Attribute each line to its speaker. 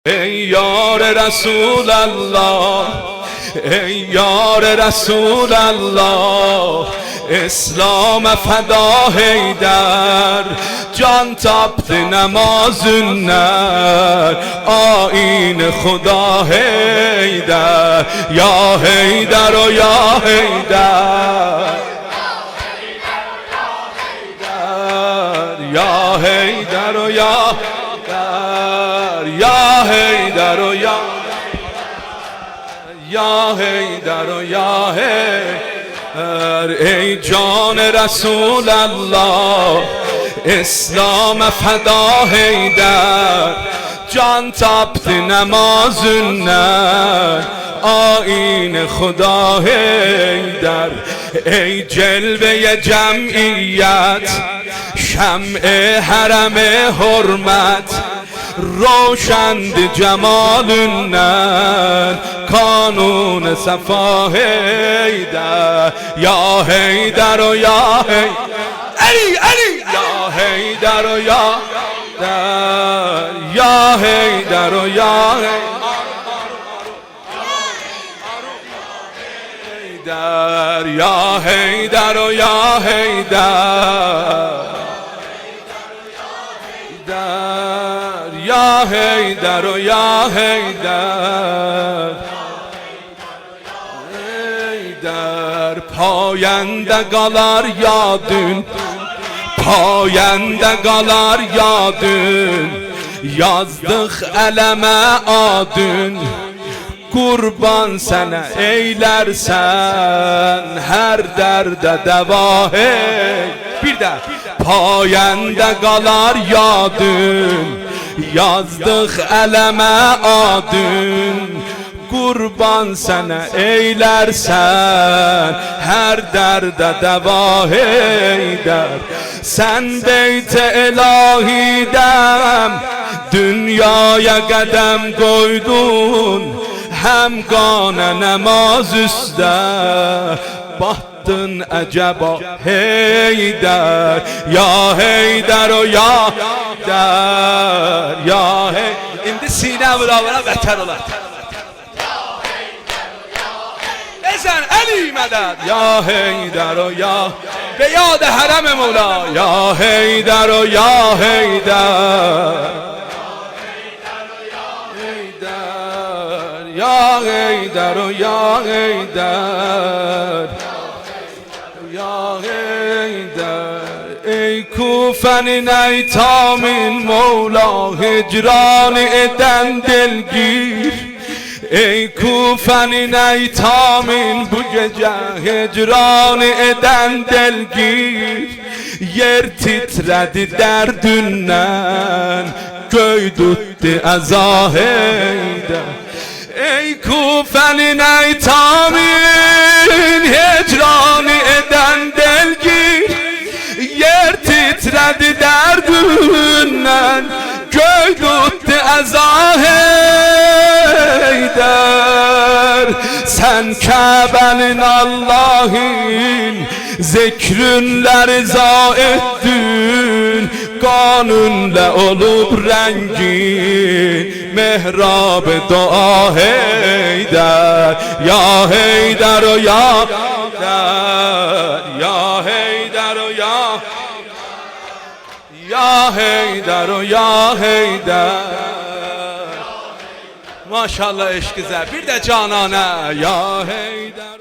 Speaker 1: ای یار رسول الله، ای یار رسول الله، اسلام فدا حیدر، جان تابت نماز نر، آیین خدا حیدر، یا حیدر و یا حیدر، یا حیدر و یا یا حیدر و یا حیدر و یا حیدر، ای جان رسول الله، اسلام فدا حیدر، جان تابت نماز نر، آیین خدا حیدر، ای جلوه جمعیت، شمع حرم حرمت، روشند جمال نر، کانون صفا حیدر، یا حیدر و یا علی علی، یا حیدر و یا یا حیدر و یا حیدر، یا حیدر و یا حیدر، یا حیدر و یا حیدر، حیدر، پایندگاlar yadın, payendagalar yadın, yazdık eleme adın, kurban sana eylersen her derde deva hey. Bir de payendagalar yadın, yazdık eleme adın, kurban sana eylersen her derde deva heyder. Sen beyt-i elahidem dünyaya kadem koydun, hem gane namaz üstte bahtın acaba Heyder, ya Heyder o ya Heyder, ya Heyder. İndi sinə vura-vura vətər olar. Ezen Ali mədəd, ya Heyder o ya, ve yad hərəm Mevla, ya Heyder o ya Heyder, ya Heyder o ya Heyder, ya Heyder. Ey Kufe'nin eytamin Mevla, hicran eden delgir. Ey Kufe'nin eytamin bu gece hicran eden delgir. Yer titredi derdünden, göy tuttu eza Heyder. Ey Kufe'nin eytamin hicran eden delgir. Yer titredi derdünden, göy tuttu eza Heyder. Sen Kabe'nin Allah'ın zikrünle rıza ettin, kanunla olup rengin mehrab dua Heyder, ya Heyder o ya Heyder, ya Heyder o ya Heyder o ya Heyder. Maşallah eşkize bir de canana, ya Heyder.